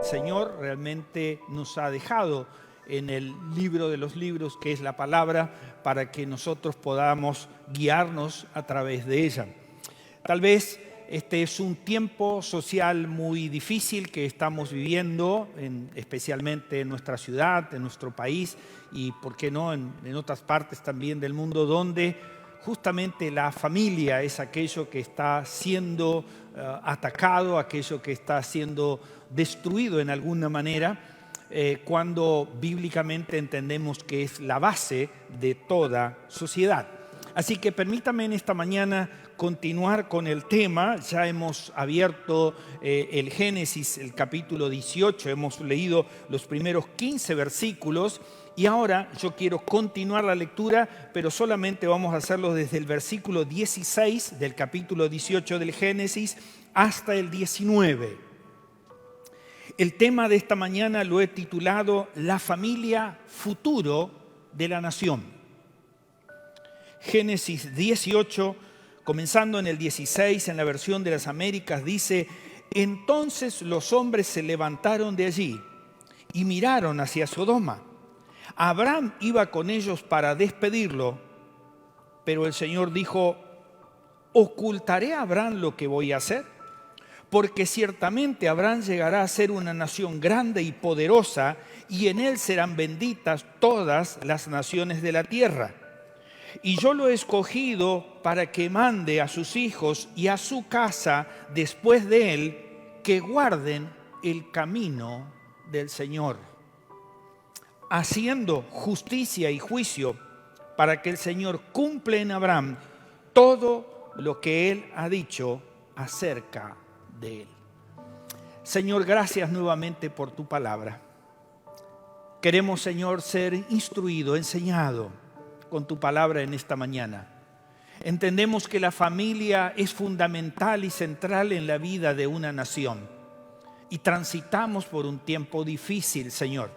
Señor realmente nos ha dejado en el libro de los libros, que es la palabra, para que nosotros podamos guiarnos a través de ella. Tal vez este es un tiempo social muy difícil que estamos viviendo, especialmente en nuestra ciudad, en nuestro país y, ¿por qué no?, en otras partes también del mundo, donde justamente la familia es aquello que está siendo atacado, aquello que está siendo destruido en alguna manera, cuando bíblicamente entendemos que es la base de toda sociedad. Así que permítame en esta mañana continuar con el tema. Ya hemos abierto el Génesis, el capítulo 18, hemos leído los primeros 15 versículos y ahora yo quiero continuar la lectura, pero solamente vamos a hacerlo desde el versículo 16 del capítulo 18 del Génesis hasta el 19. El tema de esta mañana lo he titulado La familia futuro de la nación. Génesis 18, comenzando en el 16, en la versión de las Américas, dice: entonces los hombres se levantaron de allí y miraron hacia Sodoma. Abraham iba con ellos para despedirlo, pero el Señor dijo: ¿ocultaré a Abraham lo que voy a hacer? Porque ciertamente Abraham llegará a ser una nación grande y poderosa, y en él serán benditas todas las naciones de la tierra. Y yo lo he escogido para que mande a sus hijos y a su casa después de él, que guarden el camino del Señor, haciendo justicia y juicio, para que el Señor cumpla en Abraham todo lo que él ha dicho acerca de él. Señor, gracias nuevamente por tu palabra. Queremos, Señor, ser instruido, enseñado con tu palabra en esta mañana. Entendemos que la familia es fundamental y central en la vida de una nación. Y transitamos por un tiempo difícil, Señor.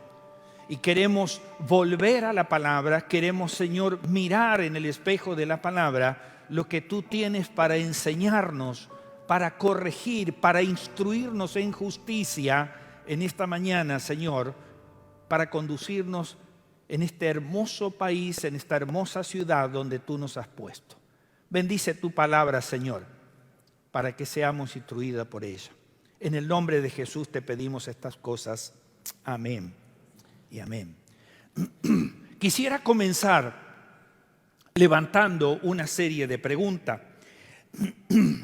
Y queremos volver a la palabra, queremos, Señor, mirar en el espejo de la palabra lo que tú tienes para enseñarnos, para corregir, para instruirnos en justicia en esta mañana, Señor, para conducirnos en este hermoso país, en esta hermosa ciudad donde tú nos has puesto. Bendice tu palabra, Señor, para que seamos instruidos por ella. En el nombre de Jesús te pedimos estas cosas. Amén y amén. Quisiera comenzar levantando una serie de preguntas.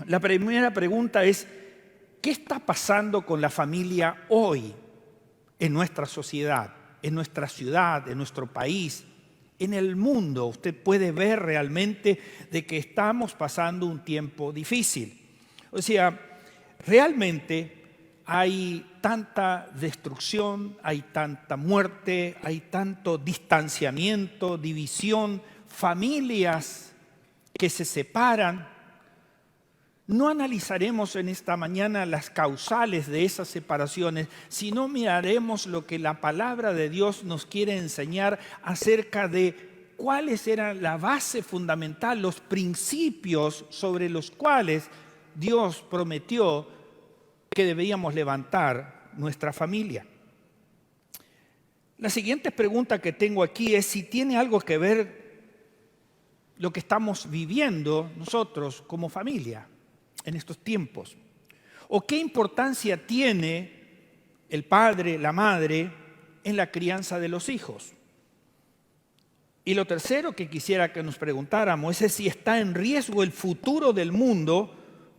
La primera pregunta es: ¿qué está pasando con la familia hoy en nuestra sociedad, en nuestra ciudad, en nuestro país, en el mundo? Usted puede ver realmente de que estamos pasando un tiempo difícil. O sea, realmente hay tanta destrucción, hay tanta muerte, hay tanto distanciamiento, división, familias que se separan. No analizaremos en esta mañana las causales de esas separaciones, sino miraremos lo que la palabra de Dios nos quiere enseñar acerca de cuáles eran la base fundamental, los principios sobre los cuales Dios prometió que debíamos levantar nuestra familia. La siguiente pregunta que tengo aquí es si tiene algo que ver lo que estamos viviendo nosotros como familia en estos tiempos, o qué importancia tiene el padre, la madre en la crianza de los hijos. Y lo tercero que quisiera que nos preguntáramos es si está en riesgo el futuro del mundo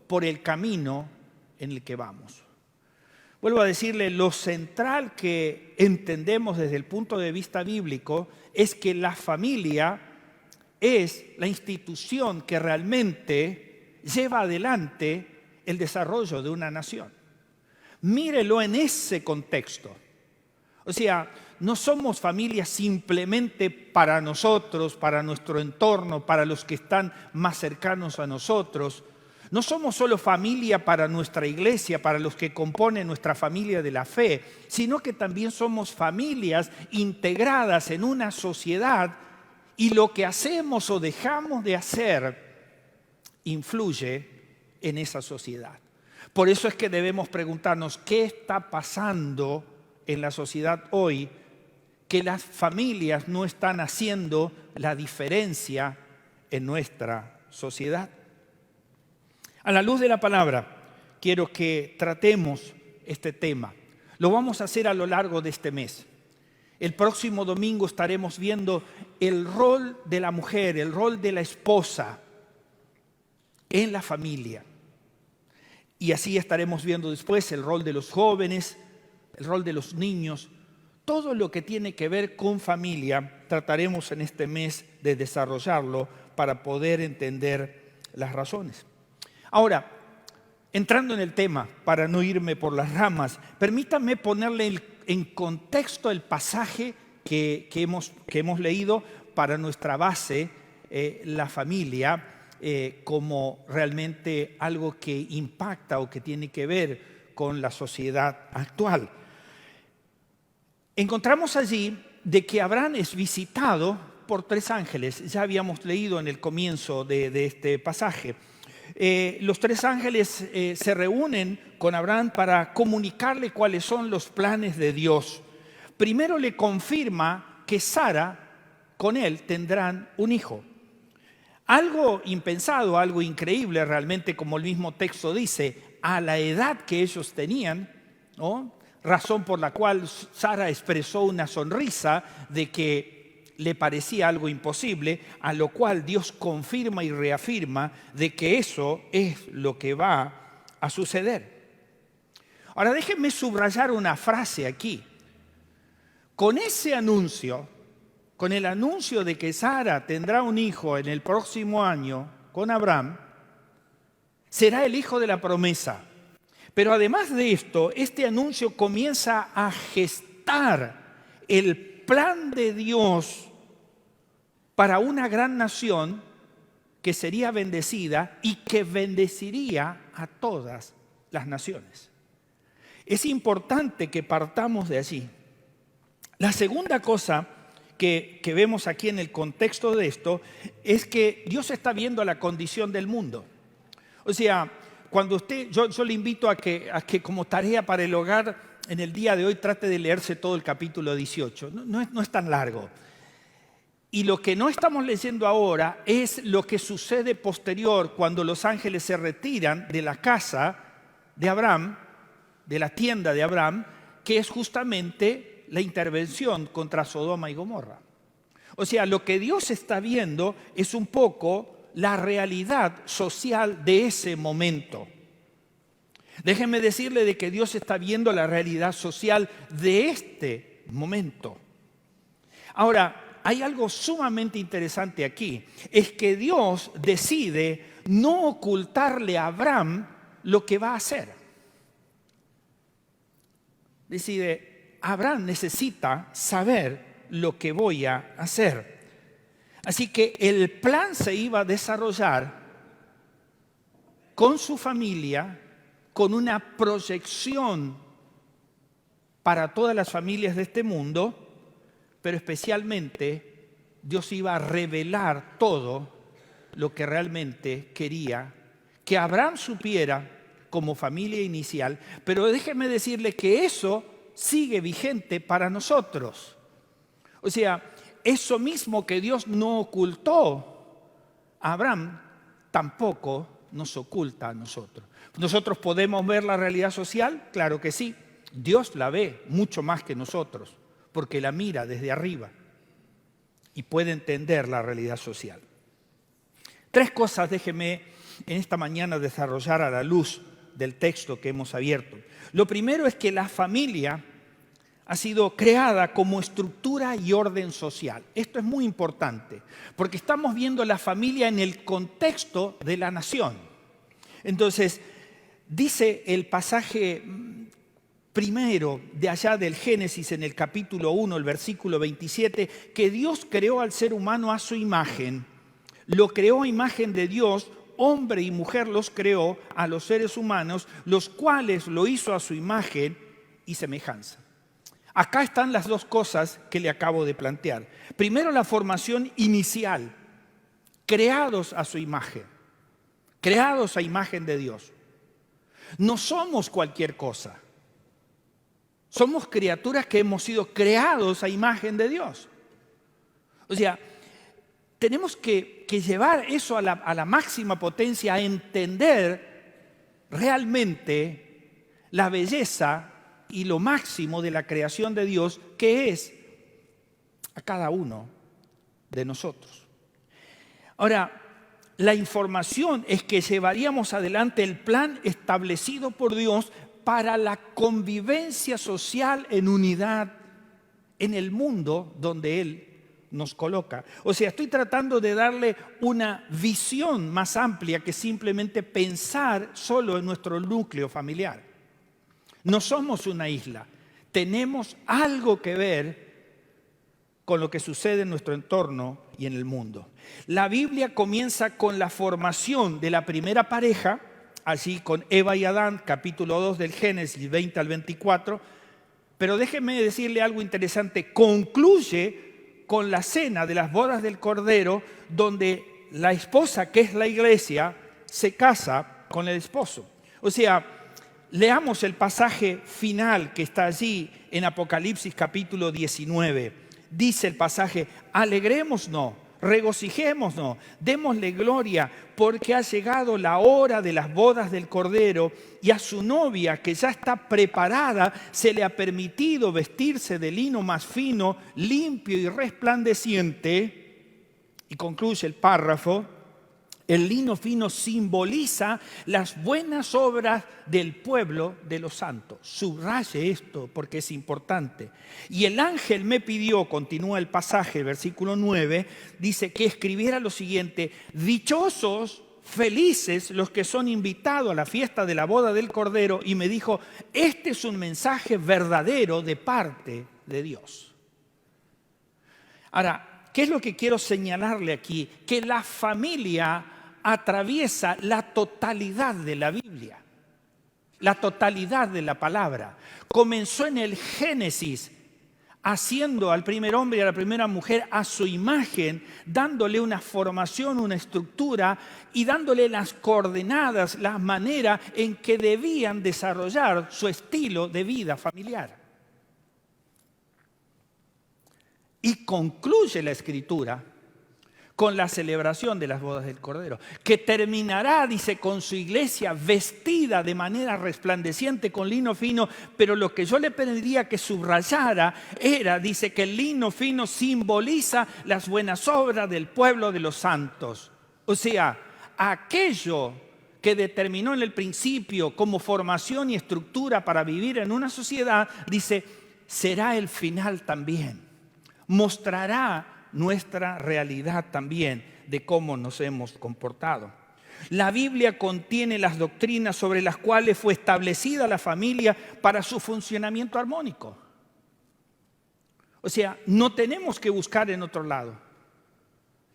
por el camino en el que vamos. Vuelvo a decirle, lo central que entendemos desde el punto de vista bíblico es que la familia es la institución que realmente lleva adelante el desarrollo de una nación. Mírelo en ese contexto. O sea, no somos familias simplemente para nosotros, para nuestro entorno, para los que están más cercanos a nosotros. No somos solo familia para nuestra iglesia, para los que componen nuestra familia de la fe, sino que también somos familias integradas en una sociedad, y lo que hacemos o dejamos de hacer influye en esa sociedad. Por eso es que debemos preguntarnos qué está pasando en la sociedad hoy, que las familias no están haciendo la diferencia en nuestra sociedad. A la luz de la palabra, quiero que tratemos este tema. Lo vamos a hacer a lo largo de este mes. El próximo domingo estaremos viendo el rol de la mujer, el rol de la esposa en la familia. Y así estaremos viendo después el rol de los jóvenes, el rol de los niños. Todo lo que tiene que ver con familia trataremos en este mes de desarrollarlo para poder entender las razones. Ahora, entrando en el tema, para no irme por las ramas, permítanme ponerle en contexto el pasaje que hemos leído para nuestra base, la familia, como realmente algo que impacta o que tiene que ver con la sociedad actual. Encontramos allí de que Abraham es visitado por 3 ángeles. Ya habíamos leído en el comienzo de este pasaje. Los 3 ángeles se reúnen con Abraham para comunicarle cuáles son los planes de Dios. Primero le confirma que Sara con él tendrán un hijo. Algo impensado, algo increíble realmente, como el mismo texto dice, a la edad que ellos tenían, ¿no? Razón por la cual Sara expresó una sonrisa de que le parecía algo imposible, a lo cual Dios confirma y reafirma de que eso es lo que va a suceder. Ahora déjenme subrayar una frase aquí. Con ese anuncio, con el anuncio de que Sara tendrá un hijo en el próximo año con Abraham, será el hijo de la promesa. Pero además de esto, este anuncio comienza a gestar el plan de Dios para una gran nación que sería bendecida y que bendeciría a todas las naciones. Es importante que partamos de allí. La segunda cosa que vemos aquí en el contexto de esto es que Dios está viendo la condición del mundo. O sea, cuando yo le invito a que como tarea para el hogar en el día de hoy trate de leerse todo el capítulo 18. No es tan largo. Y lo que no estamos leyendo ahora es lo que sucede posterior cuando los ángeles se retiran de la casa de Abraham, de la tienda de Abraham, que es justamente la intervención contra Sodoma y Gomorra. O sea, lo que Dios está viendo es un poco la realidad social de ese momento. Déjenme decirle de que Dios está viendo la realidad social de este momento. Ahora, hay algo sumamente interesante aquí. Es que Dios decide no ocultarle a Abraham lo que va a hacer. Decide, Abraham necesita saber lo que voy a hacer. Así que el plan se iba a desarrollar con su familia, con una proyección para todas las familias de este mundo, pero especialmente Dios iba a revelar todo lo que realmente quería que Abraham supiera como familia inicial. Pero déjeme decirle que eso sigue vigente para nosotros. O sea, eso mismo que Dios no ocultó a Abraham, tampoco nos oculta a nosotros. ¿Nosotros podemos ver la realidad social? Claro que sí. Dios la ve mucho más que nosotros, porque la mira desde arriba y puede entender la realidad social. 3 cosas déjeme en esta mañana desarrollar a la luz del texto que hemos abierto. Lo primero es que la familia ha sido creada como estructura y orden social. Esto es muy importante, porque estamos viendo la familia en el contexto de la nación. Entonces, dice el pasaje primero de allá del Génesis en el capítulo 1, el versículo 27, que Dios creó al ser humano a su imagen. Lo creó a imagen de Dios, hombre y mujer los creó a los seres humanos, los cuales lo hizo a su imagen y semejanza. Acá están las 2 cosas que le acabo de plantear. Primero, la formación inicial, creados a su imagen, creados a imagen de Dios. No somos cualquier cosa. Somos criaturas que hemos sido creados a imagen de Dios. O sea, tenemos que llevar eso a la máxima potencia, a entender realmente la belleza y lo máximo de la creación de Dios, que es a cada uno de nosotros. Ahora, la información es que llevaríamos adelante el plan establecido por Dios para la convivencia social en unidad en el mundo donde Él nos coloca. O sea, estoy tratando de darle una visión más amplia que simplemente pensar solo en nuestro núcleo familiar. No somos una isla, tenemos algo que ver con lo que sucede en nuestro entorno y en el mundo. La Biblia comienza con la formación de la primera pareja, allí con Eva y Adán, capítulo 2 del Génesis 20 al 24, pero déjenme decirle algo interesante, concluye con la cena de las bodas del Cordero, donde la esposa, que es la iglesia, se casa con el esposo. O sea, leamos el pasaje final que está allí en Apocalipsis capítulo 19. Dice el pasaje, alegrémonos, regocijémonos, démosle gloria, porque ha llegado la hora de las bodas del Cordero y a su novia, que ya está preparada, se le ha permitido vestirse de lino más fino, limpio y resplandeciente. Y concluye el párrafo. El lino fino simboliza las buenas obras del pueblo de los santos. Subraye esto porque es importante. Y el ángel me pidió, continúa el pasaje, el versículo 9, dice que escribiera lo siguiente: dichosos, felices los que son invitados a la fiesta de la boda del Cordero. Y me dijo, este es un mensaje verdadero de parte de Dios. Ahora, ¿qué es lo que quiero señalarle aquí? Que la familia atraviesa la totalidad de la Biblia, la totalidad de la palabra. Comenzó en el Génesis, haciendo al primer hombre y a la primera mujer a su imagen, dándole una formación, una estructura y dándole las coordenadas, la manera en que debían desarrollar su estilo de vida familiar. Y concluye la Escritura con la celebración de las bodas del Cordero, que terminará, dice, con su iglesia vestida de manera resplandeciente con lino fino, pero lo que yo le pediría que subrayara era, dice, que el lino fino simboliza las buenas obras del pueblo de los santos. O sea, aquello que determinó en el principio como formación y estructura para vivir en una sociedad, dice, será el final también. Mostrará nuestra realidad también de cómo nos hemos comportado. La Biblia contiene las doctrinas sobre las cuales fue establecida la familia para su funcionamiento armónico. O sea, no tenemos que buscar en otro lado.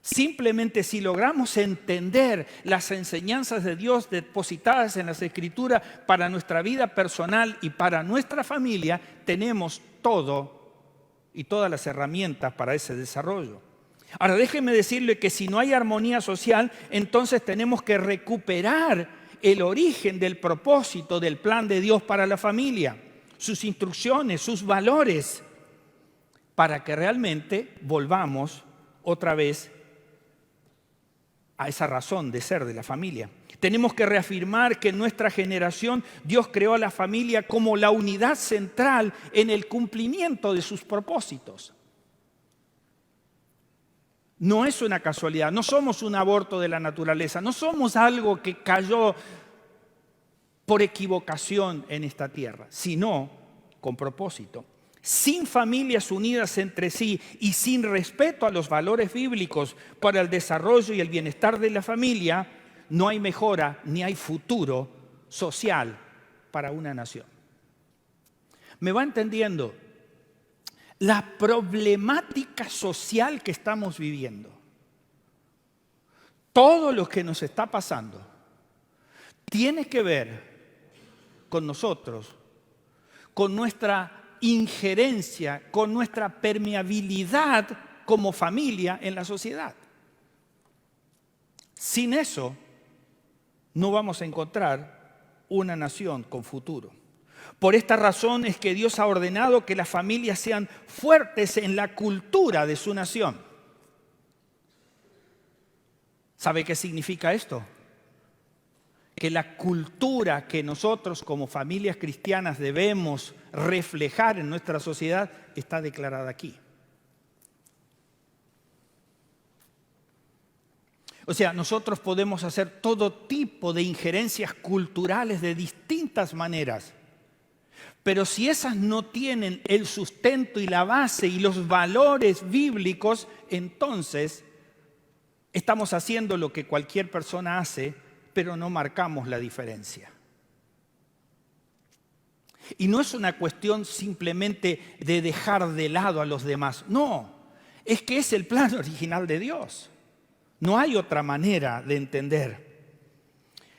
Simplemente si logramos entender las enseñanzas de Dios depositadas en las Escrituras para nuestra vida personal y para nuestra familia, tenemos todo y todas las herramientas para ese desarrollo. Ahora, déjeme decirle que si no hay armonía social, entonces tenemos que recuperar el origen del propósito del plan de Dios para la familia, sus instrucciones, sus valores, para que realmente volvamos otra vez a esa razón de ser de la familia. Tenemos que reafirmar que en nuestra generación Dios creó a la familia como la unidad central en el cumplimiento de sus propósitos. No es una casualidad, no somos un aborto de la naturaleza, no somos algo que cayó por equivocación en esta tierra, sino con propósito. Sin familias unidas entre sí y sin respeto a los valores bíblicos para el desarrollo y el bienestar de la familia, no hay mejora ni hay futuro social para una nación. ¿Me va entendiendo? La problemática social que estamos viviendo, todo lo que nos está pasando, tiene que ver con nosotros, con nuestra injerencia, con nuestra permeabilidad como familia en la sociedad. Sin eso, no vamos a encontrar una nación con futuro. Por esta razón es que Dios ha ordenado que las familias sean fuertes en la cultura de su nación. ¿Sabe qué significa esto? Que la cultura que nosotros como familias cristianas debemos reflejar en nuestra sociedad está declarada aquí. O sea, nosotros podemos hacer todo tipo de injerencias culturales de distintas maneras. Pero si esas no tienen el sustento y la base y los valores bíblicos, entonces estamos haciendo lo que cualquier persona hace, pero no marcamos la diferencia. Y no es una cuestión simplemente de dejar de lado a los demás. No, es que es el plan original de Dios. No hay otra manera de entender.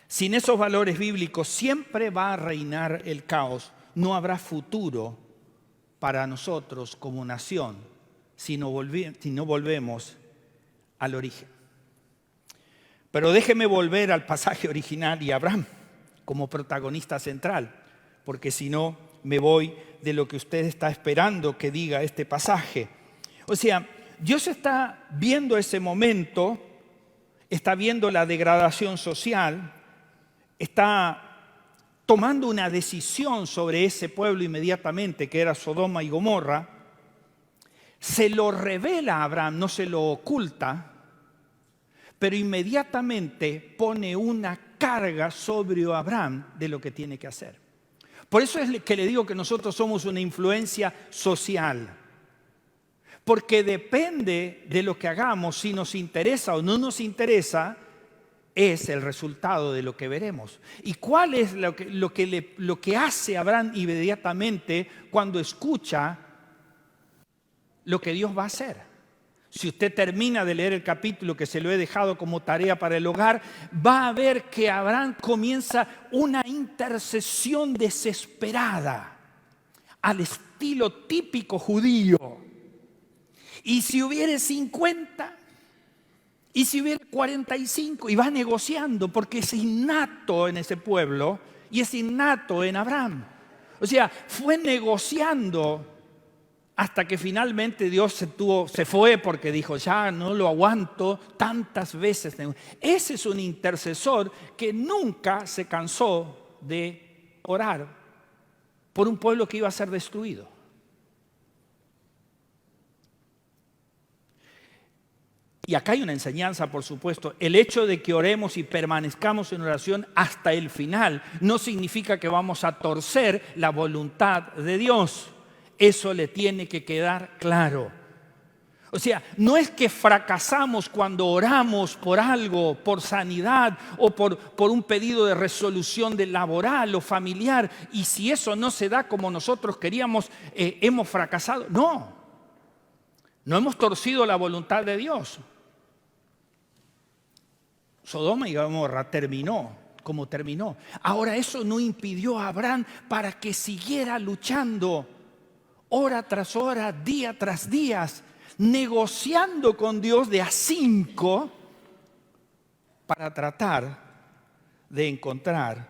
Sin esos valores bíblicos siempre va a reinar el caos. No habrá futuro para nosotros como nación si no volvemos al origen. Pero déjeme volver al pasaje original y a Abraham como protagonista central, porque si no me voy de lo que usted está esperando que diga este pasaje. O sea, Dios está viendo ese momento, está viendo la degradación social, está tomando una decisión sobre ese pueblo inmediatamente, que era Sodoma y Gomorra. Se lo revela a Abraham, no se lo oculta, pero inmediatamente pone una carga sobre Abraham de lo que tiene que hacer. Por eso es que le digo que nosotros somos una influencia social. Porque depende de lo que hagamos, si nos interesa o no nos interesa, es el resultado de lo que veremos. ¿Y cuál es lo que hace Abraham inmediatamente cuando escucha lo que Dios va a hacer? Si usted termina de leer el capítulo que se lo he dejado como tarea para el hogar, va a ver que Abraham comienza una intercesión desesperada, al estilo típico judío. Y si hubiere 50, y si hubiera 45, y va negociando, porque es innato en ese pueblo y es innato en Abraham. O sea, fue negociando hasta que finalmente Dios se fue porque dijo, ya no lo aguanto tantas veces. Ese es un intercesor que nunca se cansó de orar por un pueblo que iba a ser destruido. Y acá hay una enseñanza, por supuesto. El hecho de que oremos y permanezcamos en oración hasta el final no significa que vamos a torcer la voluntad de Dios. Eso le tiene que quedar claro. O sea, no es que fracasamos cuando oramos por algo, por sanidad o por un pedido de resolución de laboral o familiar, y si eso no se da como nosotros queríamos, hemos fracasado. No hemos torcido la voluntad de Dios. Sodoma y Gomorra terminó como terminó. Ahora eso no impidió a Abraham para que siguiera luchando hora tras hora, día tras día, negociando con Dios de a 5 para tratar de encontrar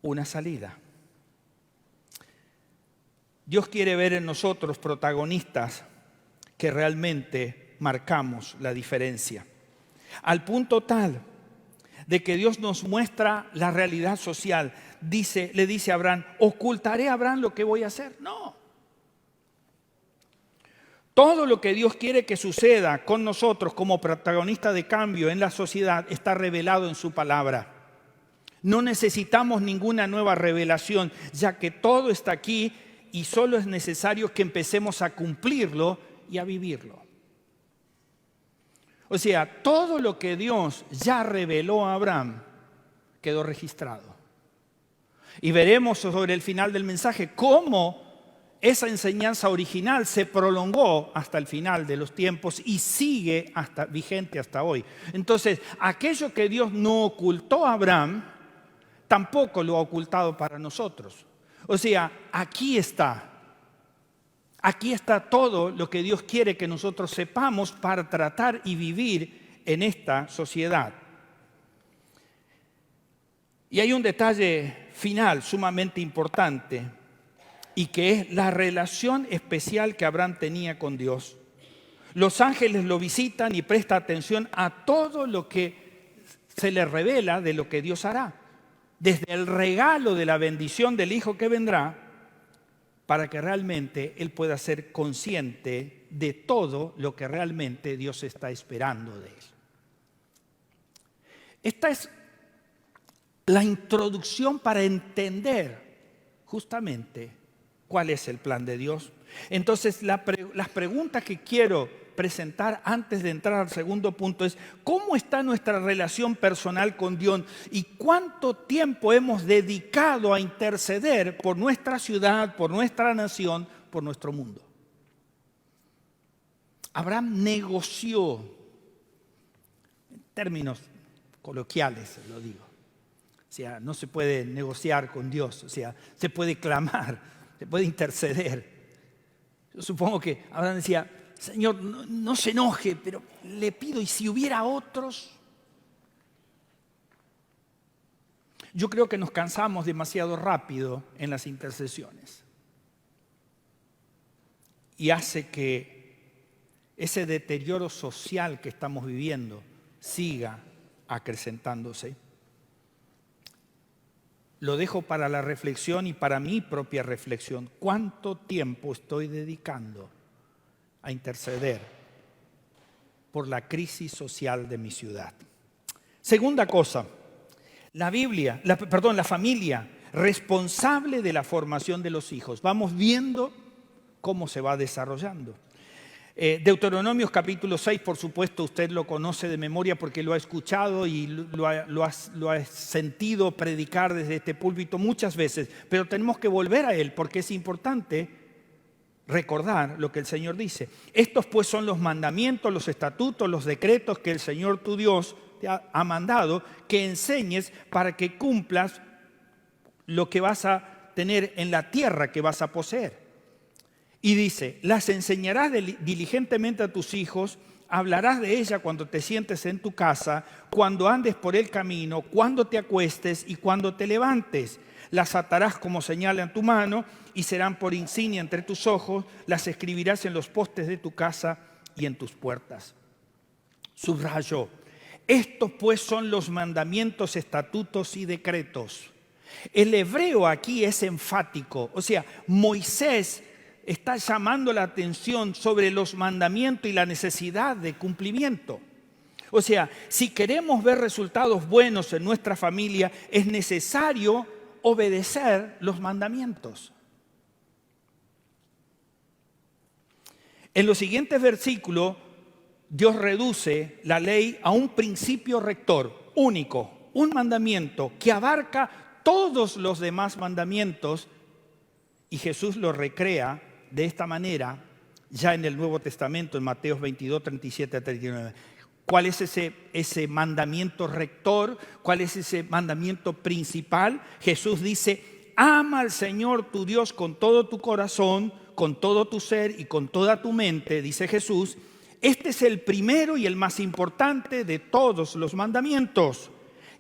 una salida. Dios quiere ver en nosotros protagonistas que realmente marcamos la diferencia. Al punto tal de que Dios nos muestra la realidad social. Le dice a Abraham, ¿ocultaré a Abraham lo que voy a hacer? No. Todo lo que Dios quiere que suceda con nosotros como protagonistas de cambio en la sociedad está revelado en su palabra. No necesitamos ninguna nueva revelación, ya que todo está aquí y solo es necesario que empecemos a cumplirlo y a vivirlo. O sea, todo lo que Dios ya reveló a Abraham quedó registrado. Y veremos sobre el final del mensaje cómo esa enseñanza original se prolongó hasta el final de los tiempos y sigue vigente hasta hoy. Entonces, aquello que Dios no ocultó a Abraham, tampoco lo ha ocultado para nosotros. O sea, aquí está. Aquí está todo lo que Dios quiere que nosotros sepamos para tratar y vivir en esta sociedad. Y hay un detalle final sumamente importante, y que es la relación especial que Abraham tenía con Dios. Los ángeles lo visitan y presta atención a todo lo que se le revela de lo que Dios hará. Desde el regalo de la bendición del hijo que vendrá, para que realmente él pueda ser consciente de todo lo que realmente Dios está esperando de él. Esta es la introducción para entender justamente cuál es el plan de Dios. Entonces, las preguntas que quiero presentar antes de entrar al segundo punto es: ¿cómo está nuestra relación personal con Dios? ¿Y cuánto tiempo hemos dedicado a interceder por nuestra ciudad, por nuestra nación, por nuestro mundo? Abraham negoció, en términos coloquiales lo digo. O sea, no se puede negociar con Dios, o sea, se puede clamar, se puede interceder. Yo supongo que Abraham decía: Señor, no se enoje, pero le pido, ¿y si hubiera otros? Yo creo que nos cansamos demasiado rápido en las intercesiones. Y hace que ese deterioro social que estamos viviendo siga acrecentándose. Lo dejo para la reflexión y para mi propia reflexión. ¿Cuánto tiempo estoy dedicando a interceder por la crisis social de mi ciudad? Segunda cosa, la familia responsable de la formación de los hijos. Vamos viendo cómo se va desarrollando. Deuteronomios capítulo 6, por supuesto, usted lo conoce de memoria porque lo ha escuchado y lo ha sentido predicar desde este púlpito muchas veces, pero tenemos que volver a él porque es importante recordar lo que el Señor dice. Estos pues son los mandamientos, los estatutos, los decretos que el Señor tu Dios te ha mandado que enseñes para que cumplas lo que vas a tener en la tierra que vas a poseer. Y dice: las enseñarás diligentemente a tus hijos, hablarás de ella cuando te sientes en tu casa, cuando andes por el camino, cuando te acuestes y cuando te levantes. Las atarás como señal en tu mano y serán por insignia entre tus ojos, las escribirás en los postes de tu casa y en tus puertas. Subrayó: estos pues son los mandamientos, estatutos y decretos. El hebreo aquí es enfático, o sea, Moisés está llamando la atención sobre los mandamientos y la necesidad de cumplimiento. O sea, si queremos ver resultados buenos en nuestra familia, es necesario obedecer los mandamientos. En los siguientes versículos, Dios reduce la ley a un principio rector, único, un mandamiento que abarca todos los demás mandamientos, y Jesús lo recrea de esta manera ya en el Nuevo Testamento, en Mateo 22, 37 a 39. ¿Cuál es ese mandamiento rector? ¿Cuál es ese mandamiento principal? Jesús dice: ama al Señor tu Dios con todo tu corazón, con todo tu ser y con toda tu mente, dice Jesús. Este es el primero y el más importante de todos los mandamientos.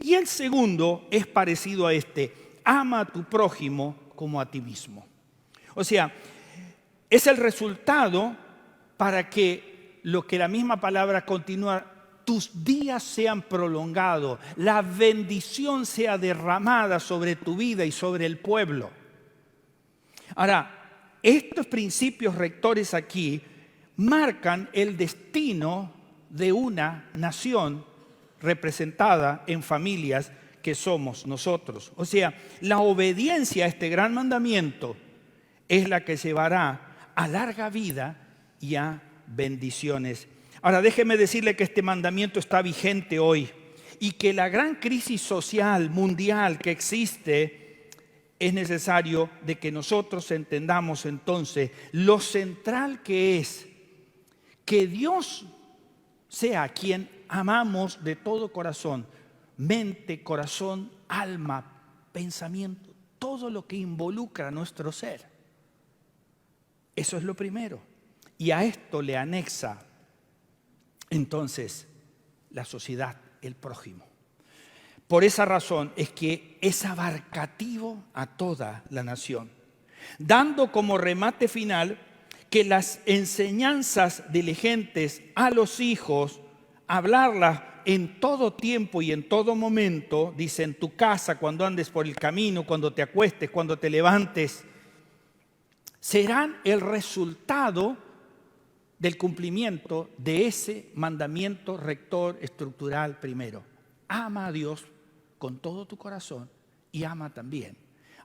Y el segundo es parecido a este: ama a tu prójimo como a ti mismo. O sea, es el resultado para que lo que la misma palabra continúa: tus días sean prolongados, la bendición sea derramada sobre tu vida y sobre el pueblo. Ahora, estos principios rectores aquí marcan el destino de una nación representada en familias que somos nosotros. O sea, la obediencia a este gran mandamiento es la que llevará a larga vida y a bendiciones. Ahora, déjeme decirle que este mandamiento está vigente hoy y que la gran crisis social mundial que existe, es necesario de que nosotros entendamos entonces lo central que es que Dios sea quien amamos de todo corazón, mente, corazón, alma, pensamiento, todo lo que involucra nuestro ser. Eso es lo primero. Y a esto le anexa entonces la sociedad, el prójimo. Por esa razón es que es abarcativo a toda la nación, dando como remate final que las enseñanzas diligentes a los hijos, hablarlas en todo tiempo y en todo momento, dice, en tu casa, cuando andes por el camino, cuando te acuestes, cuando te levantes, serán el resultado del cumplimiento de ese mandamiento rector estructural primero. Ama a Dios con todo tu corazón y ama también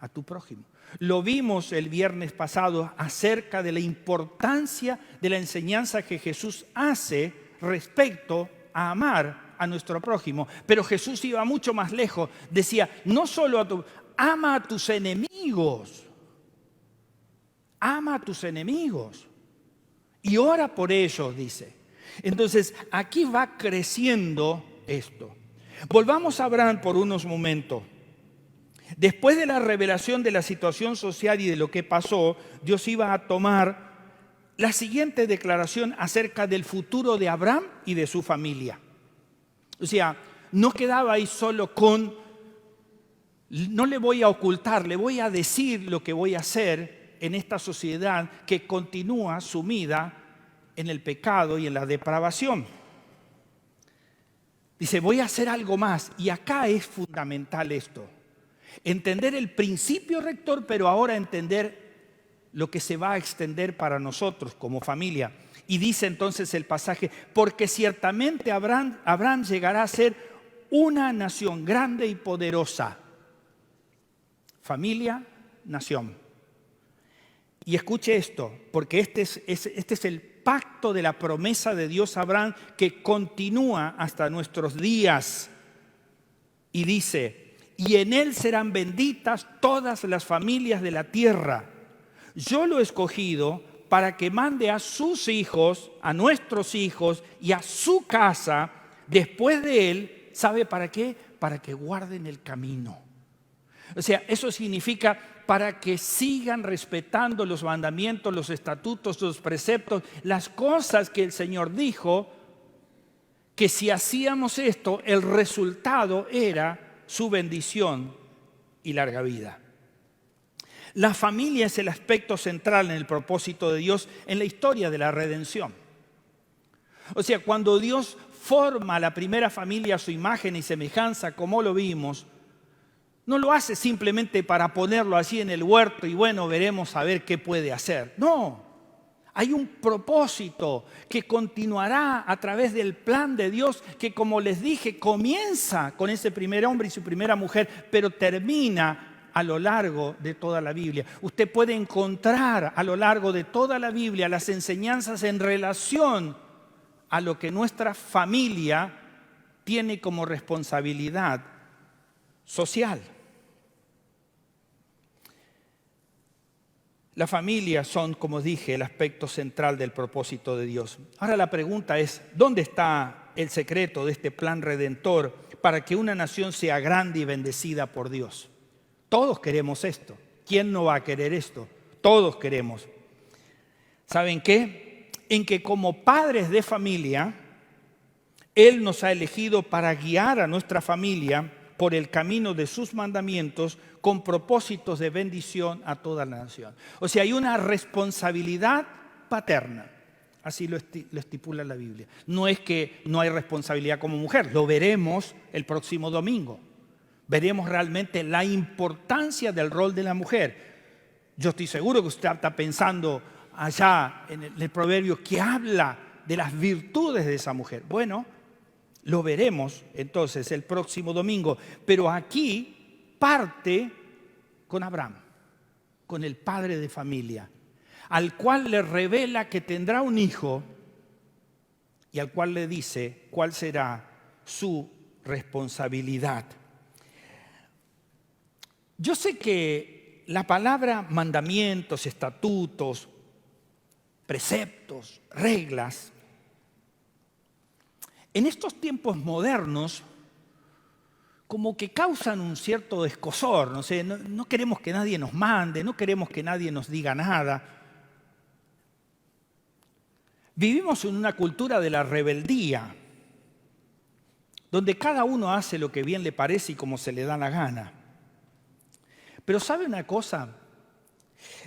a tu prójimo. Lo vimos el viernes pasado acerca de la importancia de la enseñanza que Jesús hace respecto a amar a nuestro prójimo. Pero Jesús iba mucho más lejos. Decía, no solo ama a tus enemigos. Ama a tus enemigos. Y ora por ellos, dice. Entonces, aquí va creciendo esto. Volvamos a Abraham por unos momentos. Después de la revelación de la situación social y de lo que pasó, Dios iba a tomar la siguiente declaración acerca del futuro de Abraham y de su familia. O sea, no quedaba ahí solo con, no le voy a ocultar, le voy a decir lo que voy a hacer en esta sociedad que continúa sumida en el pecado y en la depravación. Dice, voy a hacer algo más. Y acá es fundamental esto. Entender el principio rector, pero ahora entender lo que se va a extender para nosotros como familia. Y dice entonces el pasaje, porque ciertamente Abraham llegará a ser una nación grande y poderosa. Familia, nación. Y escuche esto, porque este es el pacto de la promesa de Dios a Abraham que continúa hasta nuestros días. Y dice, y en él serán benditas todas las familias de la tierra. Yo lo he escogido para que mande a sus hijos, a nuestros hijos y a su casa después de él. ¿Sabe para qué? Para que guarden el camino. O sea, eso significa para que sigan respetando los mandamientos, los estatutos, los preceptos, las cosas que el Señor dijo, que si hacíamos esto, el resultado era su bendición y larga vida. La familia es el aspecto central en el propósito de Dios en la historia de la redención. O sea, cuando Dios forma la primera familia a su imagen y semejanza, como lo vimos, no lo hace simplemente para ponerlo así en el huerto y bueno, veremos a ver qué puede hacer. No, hay un propósito que continuará a través del plan de Dios que, como les dije, comienza con ese primer hombre y su primera mujer, pero termina a lo largo de toda la Biblia. Usted puede encontrar a lo largo de toda la Biblia las enseñanzas en relación a lo que nuestra familia tiene como responsabilidad social. La familia son, como dije, el aspecto central del propósito de Dios. Ahora la pregunta es, ¿dónde está el secreto de este plan redentor para que una nación sea grande y bendecida por Dios? Todos queremos esto. ¿Quién no va a querer esto? Todos queremos. ¿Saben qué? En que como padres de familia, Él nos ha elegido para guiar a nuestra familia por el camino de sus mandamientos con propósitos de bendición a toda la nación. O sea, hay una responsabilidad paterna. Así lo estipula la Biblia. No es que no hay responsabilidad como mujer, lo veremos el próximo domingo. Veremos realmente la importancia del rol de la mujer. Yo estoy seguro que usted está pensando allá en el proverbio que habla de las virtudes de esa mujer. Bueno, lo veremos entonces el próximo domingo. Pero aquí parte con Abraham, con el padre de familia, al cual le revela que tendrá un hijo y al cual le dice cuál será su responsabilidad. Yo sé que la palabra mandamientos, estatutos, preceptos, reglas, en estos tiempos modernos como que causan un cierto escozor, no sé, no queremos que nadie nos mande, no queremos que nadie nos diga nada. Vivimos en una cultura de la rebeldía, donde cada uno hace lo que bien le parece y como se le da la gana. Pero ¿sabe una cosa?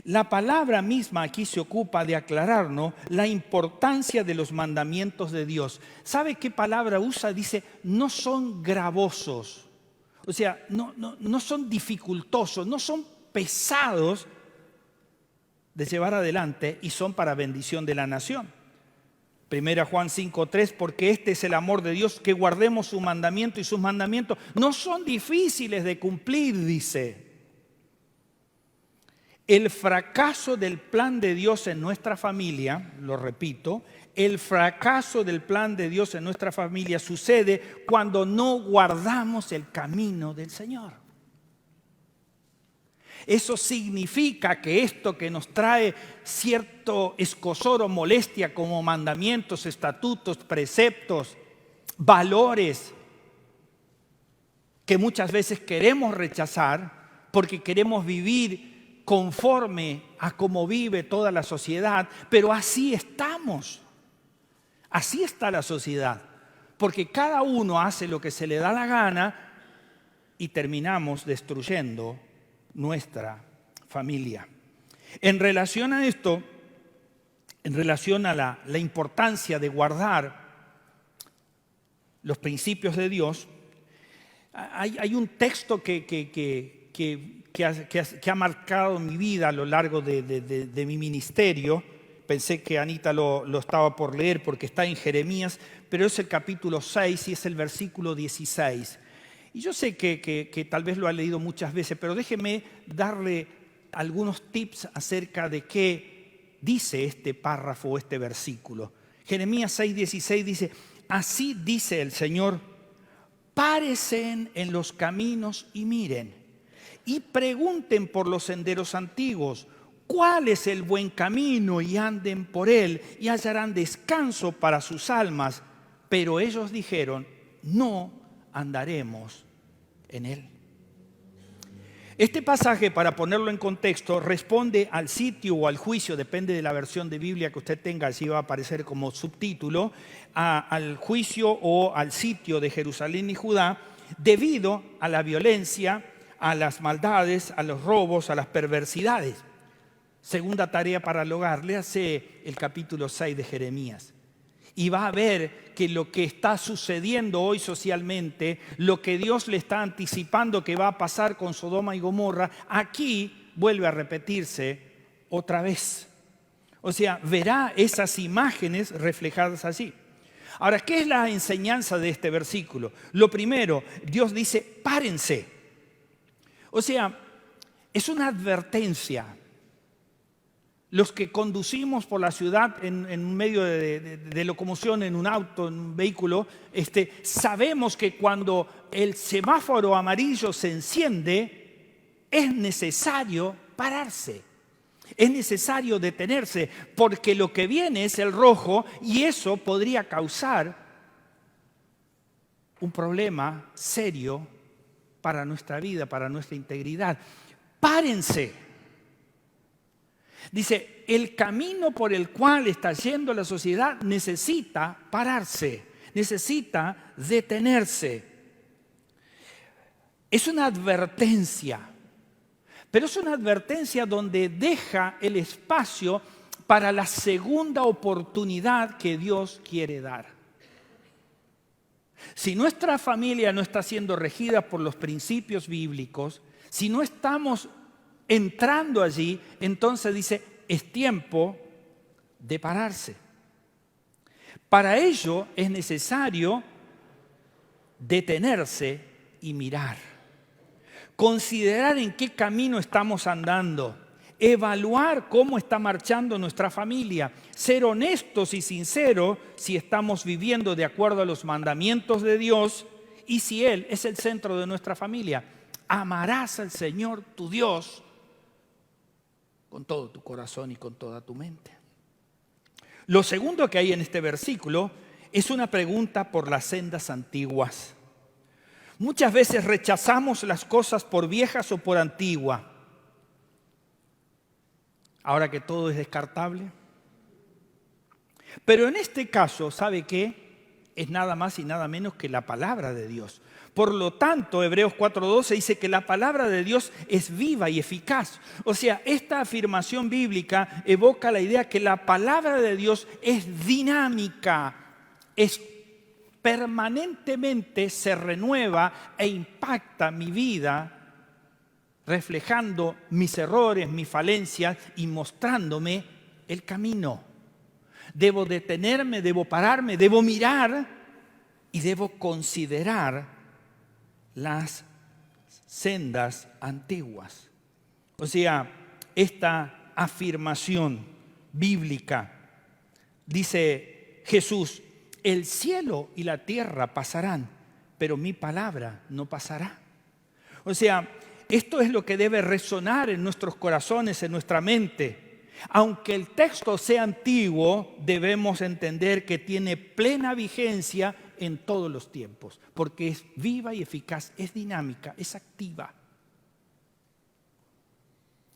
La palabra misma aquí se ocupa de aclararnos la importancia de los mandamientos de Dios. ¿Sabe qué palabra usa? Dice, no son gravosos. O sea, no son dificultosos, no son pesados de llevar adelante y son para bendición de la nación. 1 Juan 5:3, porque este es el amor de Dios, que guardemos su mandamiento, y sus mandamientos no son difíciles de cumplir, dice. El fracaso del plan de Dios en nuestra familia, lo repito, el fracaso del plan de Dios en nuestra familia sucede cuando no guardamos el camino del Señor. Eso significa que esto que nos trae cierto escozor o molestia como mandamientos, estatutos, preceptos, valores, que muchas veces queremos rechazar porque queremos vivir conforme a cómo vive toda la sociedad, pero así estamos. Así está la sociedad, porque cada uno hace lo que se le da la gana y terminamos destruyendo nuestra familia. En relación a esto, en relación a la importancia de guardar los principios de Dios, hay un texto que ha marcado mi vida a lo largo de mi ministerio. Pensé que Anita lo estaba por leer porque está en Jeremías, pero es el capítulo 6 y es el versículo 16. Y yo sé que tal vez lo ha leído muchas veces, pero déjeme darle algunos tips acerca de qué dice este párrafo, este versículo. Jeremías 6:16 dice, así dice el Señor, páresen en los caminos y miren, y pregunten por los senderos antiguos, ¿cuál es el buen camino? Y anden por él y hallarán descanso para sus almas. Pero ellos dijeron, no andaremos en él. Este pasaje, para ponerlo en contexto, responde al sitio o al juicio, depende de la versión de Biblia que usted tenga, así va a aparecer como subtítulo, al juicio o al sitio de Jerusalén y Judá, debido a la violencia, a las maldades, a los robos, a las perversidades. Segunda tarea para el hogar, léase el capítulo 6 de Jeremías. Y va a ver que lo que está sucediendo hoy socialmente, lo que Dios le está anticipando que va a pasar con Sodoma y Gomorra, aquí vuelve a repetirse otra vez. O sea, verá esas imágenes reflejadas allí. Ahora, ¿qué es la enseñanza de este versículo? Lo primero, Dios dice, párense. O sea, es una advertencia. Los que conducimos por la ciudad en un medio de locomoción, en un auto, en un vehículo, sabemos que cuando el semáforo amarillo se enciende, es necesario pararse. Es necesario detenerse, porque lo que viene es el rojo y eso podría causar un problema serio para nuestra vida, para nuestra integridad. Párense. Dice, el camino por el cual está yendo la sociedad necesita pararse, necesita detenerse. Es una advertencia, pero es una advertencia donde deja el espacio para la segunda oportunidad que Dios quiere dar. Si nuestra familia no está siendo regida por los principios bíblicos, si no estamos entrando allí, entonces dice, es tiempo de pararse. Para ello es necesario detenerse y mirar. Considerar en qué camino estamos andando. Evaluar cómo está marchando nuestra familia. Ser honestos y sinceros si estamos viviendo de acuerdo a los mandamientos de Dios y si Él es el centro de nuestra familia. Amarás al Señor tu Dios con todo tu corazón y con toda tu mente. Lo segundo que hay en este versículo es una pregunta por las sendas antiguas. Muchas veces rechazamos las cosas por viejas o por antiguas. Ahora que todo es descartable. Pero en este caso, ¿sabe qué? es nada más y nada menos que la palabra de Dios. Por lo tanto, Hebreos 4:12 dice que la palabra de Dios es viva y eficaz. O sea, esta afirmación bíblica evoca la idea que la palabra de Dios es dinámica, es permanentemente se renueva e impacta mi vida, reflejando mis errores, mis falencias y mostrándome el camino. Debo detenerme, debo pararme, debo mirar y debo considerar las sendas antiguas. O sea, esta afirmación bíblica, dice Jesús, el cielo y la tierra pasarán, pero mi palabra no pasará. O sea, esto es lo que debe resonar en nuestros corazones, en nuestra mente. Aunque el texto sea antiguo, debemos entender que tiene plena vigencia en todos los tiempos, porque es viva y eficaz, es dinámica, es activa.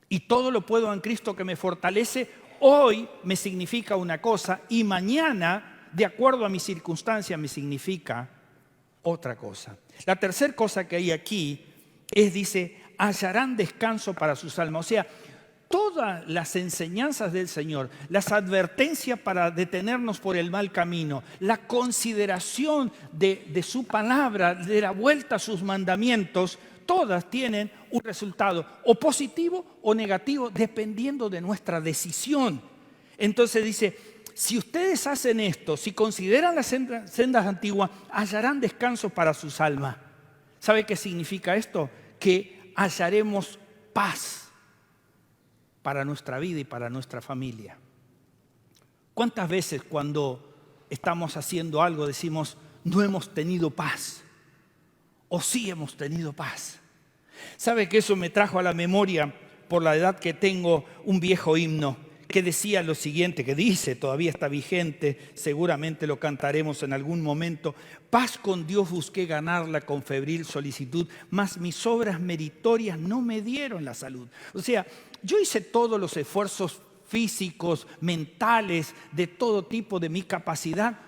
Y todo lo puedo en Cristo que me fortalece. Hoy me significa una cosa y mañana, de acuerdo a mi circunstancia, me significa otra cosa. La tercera cosa que hay aquí es, dice, hallarán descanso para sus almas. O sea, todas las enseñanzas del Señor, las advertencias para detenernos por el mal camino, la consideración de su palabra, de la vuelta a sus mandamientos, todas tienen un resultado o positivo o negativo dependiendo de nuestra decisión. Entonces dice, si ustedes hacen esto, si consideran las sendas antiguas, hallarán descanso para sus almas. ¿Sabe qué significa esto? Que hallaremos paz para nuestra vida y para nuestra familia. ¿Cuántas veces cuando estamos haciendo algo decimos, no hemos tenido paz? ¿O sí hemos tenido paz? ¿Sabe que eso me trajo a la memoria, por la edad que tengo, un viejo himno que decía lo siguiente, que dice, todavía está vigente, seguramente lo cantaremos en algún momento: paz con Dios busqué ganarla con febril solicitud, mas mis obras meritorias no me dieron la salud. O sea, yo hice todos los esfuerzos físicos, mentales, de todo tipo de mi capacidad,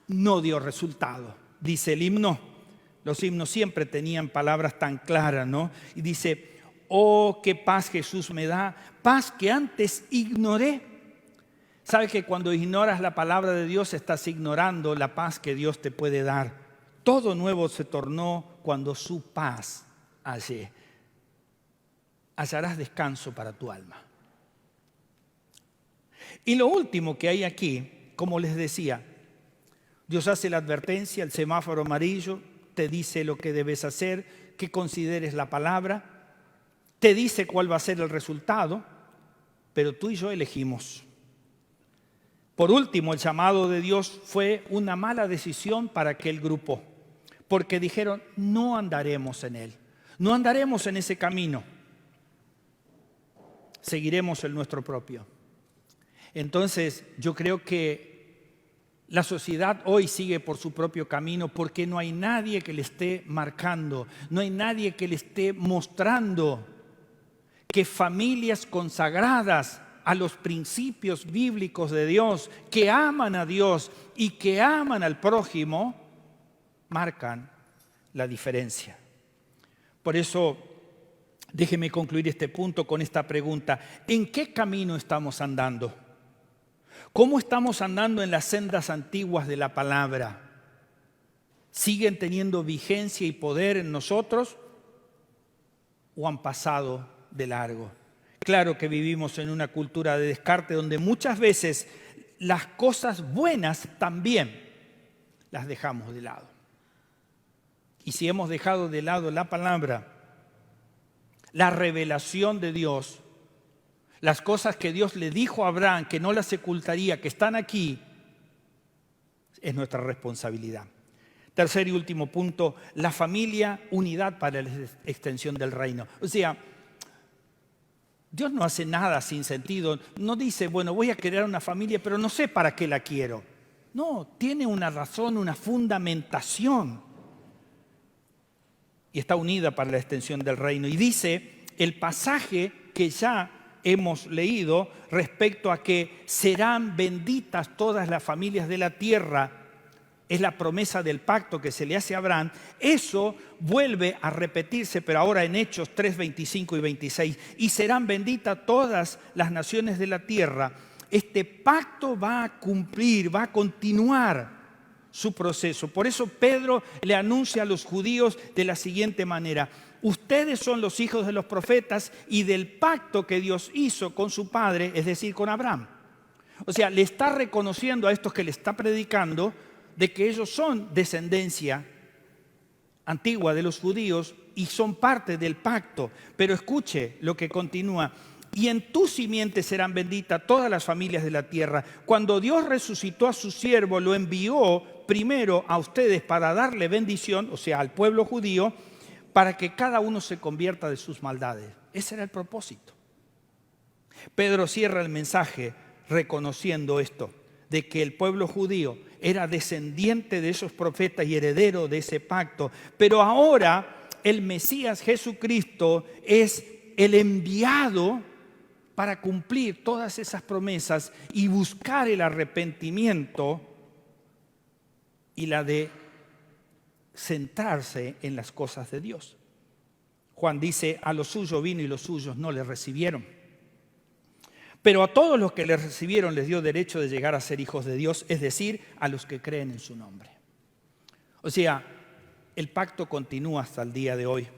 no dio resultado. Dice el himno, los himnos siempre tenían palabras tan claras, ¿no? Y dice, oh, qué paz Jesús me da, paz que antes ignoré. ¿Sabe que cuando ignoras la palabra de Dios estás ignorando la paz que Dios te puede dar? Todo nuevo se tornó cuando su paz hallé. Hallarás descanso para tu alma. Y lo último que hay aquí, como les decía, Dios hace la advertencia, el semáforo amarillo, te dice lo que debes hacer, que consideres la palabra, te dice cuál va a ser el resultado, pero tú y yo elegimos. Por último, el llamado de Dios fue una mala decisión para aquel grupo, porque dijeron, no andaremos en él, no andaremos en ese camino, seguiremos el nuestro propio. Entonces, yo creo que la sociedad hoy sigue por su propio camino porque no hay nadie que le esté marcando, no hay nadie que le esté mostrando que familias consagradas a los principios bíblicos de Dios, que aman a Dios y que aman al prójimo, marcan la diferencia. Por eso, déjeme concluir este punto con esta pregunta: ¿en qué camino estamos andando? ¿Cómo estamos andando en las sendas antiguas de la palabra? ¿Siguen teniendo vigencia y poder en nosotros o han pasado de largo? Claro que vivimos en una cultura de descarte donde muchas veces las cosas buenas también las dejamos de lado. Y si hemos dejado de lado la palabra, la revelación de Dios, las cosas que Dios le dijo a Abraham, que no las ocultaría, que están aquí, es nuestra responsabilidad. Tercer y último punto, la familia, unidad para la extensión del reino. O sea, Dios no hace nada sin sentido. No dice, bueno, voy a crear una familia, pero no sé para qué la quiero. No, tiene una razón, una fundamentación. Y está unida para la extensión del reino. Y dice el pasaje que ya hemos leído respecto a que serán benditas todas las familias de la tierra es la promesa del pacto que se le hace a Abraham, eso vuelve a repetirse, pero ahora en Hechos 3, 25 y 26. Y serán benditas todas las naciones de la tierra. Este pacto va a cumplir, va a continuar su proceso. Por eso Pedro le anuncia a los judíos de la siguiente manera: ustedes son los hijos de los profetas y del pacto que Dios hizo con su padre, es decir, con Abraham. O sea, le está reconociendo a estos que le está predicando de que ellos son descendencia antigua de los judíos y son parte del pacto. Pero escuche lo que continúa: y en tu simiente serán benditas todas las familias de la tierra. Cuando Dios resucitó a su siervo, lo envió primero a ustedes para darle bendición, o sea, al pueblo judío, para que cada uno se convierta de sus maldades. Ese era el propósito. Pedro cierra el mensaje reconociendo esto, de que el pueblo judío era descendiente de esos profetas y heredero de ese pacto. Pero ahora el Mesías Jesucristo es el enviado para cumplir todas esas promesas y buscar el arrepentimiento y la de centrarse en las cosas de Dios. Juan dice: a los suyos vino y los suyos no le recibieron. Pero a todos los que le recibieron les dio derecho de llegar a ser hijos de Dios, es decir, a los que creen en su nombre. O sea, el pacto continúa hasta el día de hoy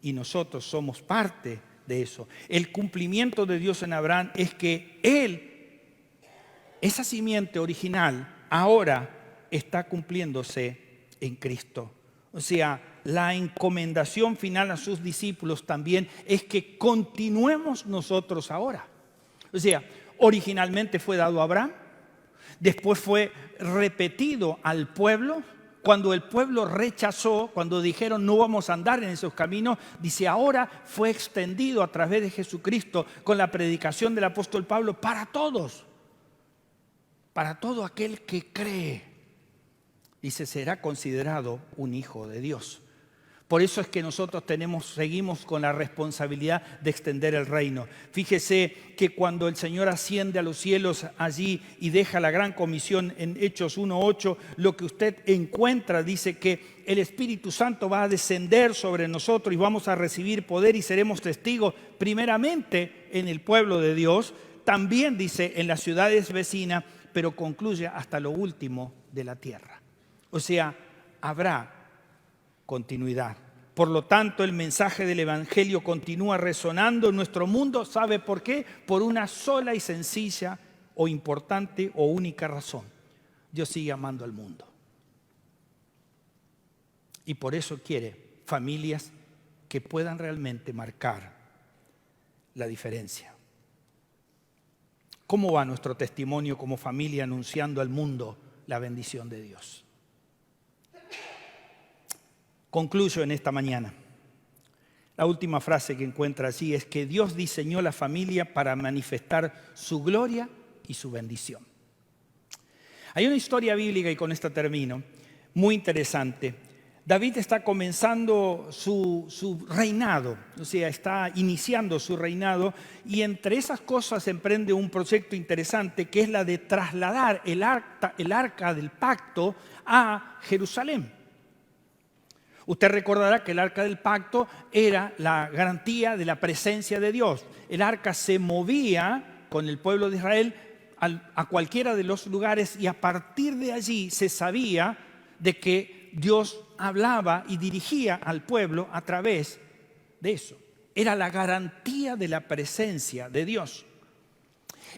y nosotros somos parte de eso. El cumplimiento de Dios en Abraham es que él, esa simiente original, ahora está cumpliéndose en Cristo. O sea, la encomendación final a sus discípulos también es que continuemos nosotros ahora. O sea, originalmente fue dado a Abraham, después fue repetido al pueblo. Cuando el pueblo rechazó, cuando dijeron no vamos a andar en esos caminos, dice ahora fue extendido a través de Jesucristo con la predicación del apóstol Pablo para todos, para todo aquel que cree. Dice, será considerado un hijo de Dios. Por eso es que nosotros seguimos con la responsabilidad de extender el reino. Fíjese que cuando el Señor asciende a los cielos allí y deja la gran comisión en Hechos 1:8, lo que usted encuentra dice que el Espíritu Santo va a descender sobre nosotros y vamos a recibir poder y seremos testigos primeramente en el pueblo de Dios, también dice en las ciudades vecinas, pero concluye hasta lo último de la tierra. O sea, habrá continuidad. Por lo tanto, el mensaje del Evangelio continúa resonando en nuestro mundo. ¿Sabe por qué? Por una sola y sencilla o importante o única razón. Dios sigue amando al mundo. Y por eso quiere familias que puedan realmente marcar la diferencia. ¿Cómo va nuestro testimonio como familia anunciando al mundo la bendición de Dios? Concluyo en esta mañana. La última frase que encuentra allí es que Dios diseñó la familia para manifestar su gloria y su bendición. Hay una historia bíblica, y con esta termino, muy interesante. David está comenzando su reinado, o sea, está iniciando su reinado, y entre esas cosas emprende un proyecto interesante que es la de trasladar el arca del pacto a Jerusalén. Usted recordará que el arca del pacto era la garantía de la presencia de Dios. El arca se movía con el pueblo de Israel a cualquiera de los lugares y a partir de allí se sabía de que Dios hablaba y dirigía al pueblo a través de eso. Era la garantía de la presencia de Dios.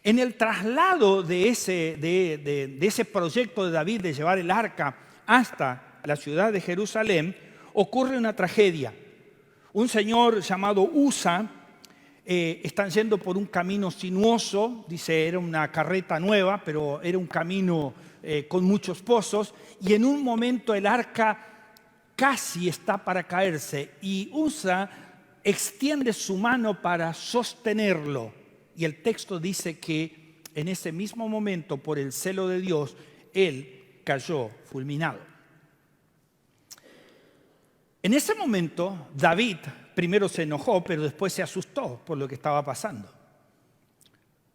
En el traslado de ese proyecto de David de llevar el arca hasta la ciudad de Jerusalén, ocurre una tragedia. Un señor llamado Usa, están yendo por un camino sinuoso, dice, era una carreta nueva, pero era un camino con muchos pozos, y en un momento el arca casi está para caerse, y Usa extiende su mano para sostenerlo, y el texto dice que en ese mismo momento, por el celo de Dios, él cayó fulminado. En ese momento, David primero se enojó, pero después se asustó por lo que estaba pasando.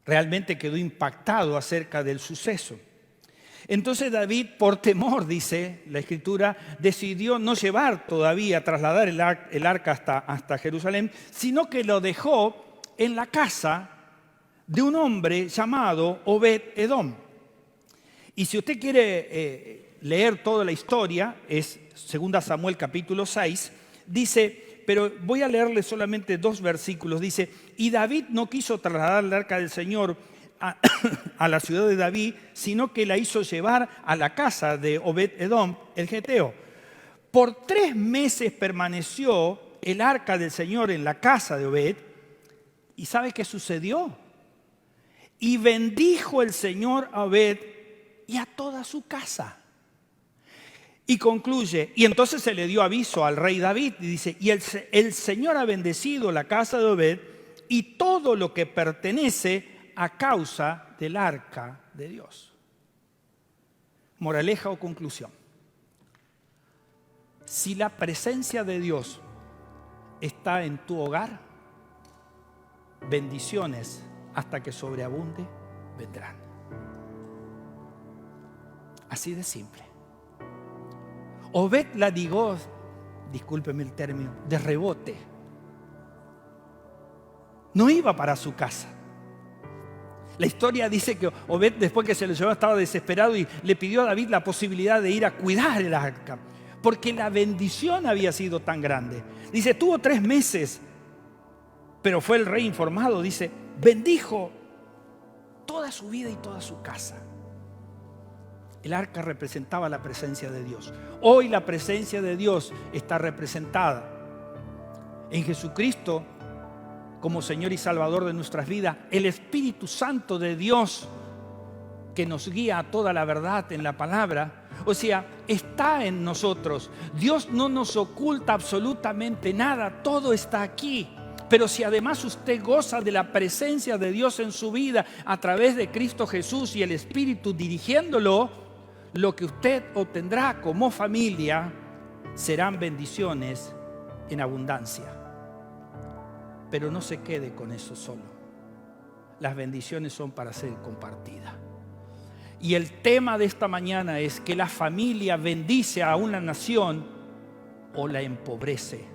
Realmente quedó impactado acerca del suceso. Entonces David, por temor, dice la Escritura, decidió no llevar todavía, trasladar el arca hasta Jerusalén, sino que lo dejó en la casa de un hombre llamado Obed-Edom. Y si usted quiere leer toda la historia, es 2 Samuel capítulo 6, dice, pero voy a leerle solamente 2 versículos, dice, y David no quiso trasladar el arca del Señor a la ciudad de David, sino que la hizo llevar a la casa de Obed-Edom, el geteo. Por 3 meses permaneció el arca del Señor en la casa de Obed, ¿y sabe qué sucedió? Y bendijo el Señor a Obed y a toda su casa. Y concluye, y entonces se le dio aviso al rey David, y dice, y el Señor ha bendecido la casa de Obed y todo lo que pertenece a causa del arca de Dios. Moraleja o conclusión. Si la presencia de Dios está en tu hogar, bendiciones hasta que sobreabunde vendrán. Así de simple. Obed la digó, discúlpeme el término, de rebote. No iba para su casa. La historia dice que Obed, después que se lo llevó, estaba desesperado y le pidió a David la posibilidad de ir a cuidar el arca, porque la bendición había sido tan grande. Dice, estuvo 3 meses, pero fue el rey informado, dice, bendijo toda su vida y toda su casa. El arca representaba la presencia de Dios. Hoy la presencia de Dios está representada en Jesucristo como Señor y Salvador de nuestras vidas. El Espíritu Santo de Dios que nos guía a toda la verdad en la palabra. O sea, está en nosotros. Dios no nos oculta absolutamente nada. Todo está aquí. Pero si además usted goza de la presencia de Dios en su vida a través de Cristo Jesús y el Espíritu dirigiéndolo, lo que usted obtendrá como familia serán bendiciones en abundancia. Pero no se quede con eso solo. Las bendiciones son para ser compartidas. Y el tema de esta mañana es que la familia bendice a una nación o la empobrece.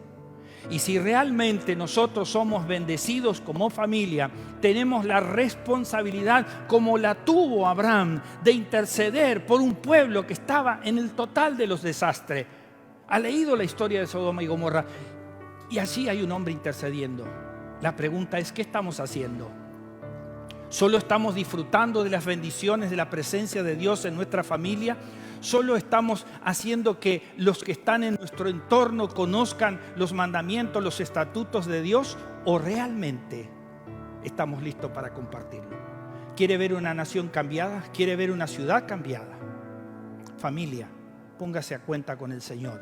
Y si realmente nosotros somos bendecidos como familia, tenemos la responsabilidad, como la tuvo Abraham, de interceder por un pueblo que estaba en el total de los desastres. ¿Ha leído la historia de Sodoma y Gomorra? Y allí hay un hombre intercediendo. La pregunta es, ¿qué estamos haciendo? ¿Solo estamos disfrutando de las bendiciones de la presencia de Dios en nuestra familia? ¿Solo estamos haciendo que los que están en nuestro entorno conozcan los mandamientos, los estatutos de Dios? ¿O realmente estamos listos para compartirlo? ¿Quiere ver una nación cambiada? ¿Quiere ver una ciudad cambiada? Familia, póngase a cuenta con el Señor.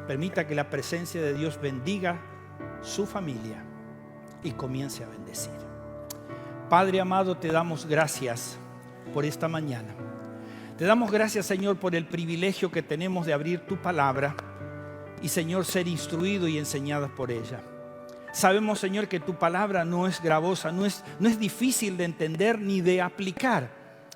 Permita que la presencia de Dios bendiga su familia y comience a bendecir. Padre amado, te damos gracias por esta mañana. Te damos gracias, Señor, por el privilegio que tenemos de abrir tu palabra y, Señor, ser instruido y enseñados por ella. Sabemos, Señor, que tu palabra no es gravosa, no es difícil de entender ni de aplicar.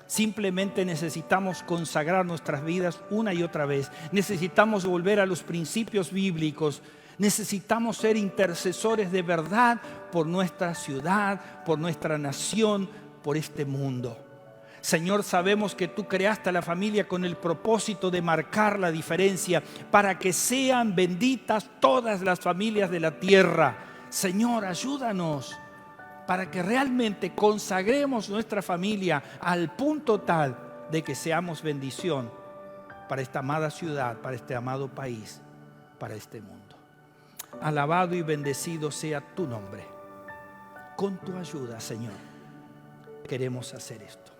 Simplemente necesitamos consagrar nuestras vidas una y otra vez. Necesitamos volver a los principios bíblicos. Necesitamos ser intercesores de verdad por nuestra ciudad, por nuestra nación, por este mundo. Señor, sabemos que tú creaste a la familia con el propósito de marcar la diferencia para que sean benditas todas las familias de la tierra. Señor, ayúdanos para que realmente consagremos nuestra familia al punto tal de que seamos bendición para esta amada ciudad, para este amado país, para este mundo. Alabado y bendecido sea tu nombre. Con tu ayuda, Señor, queremos hacer esto.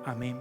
Amén.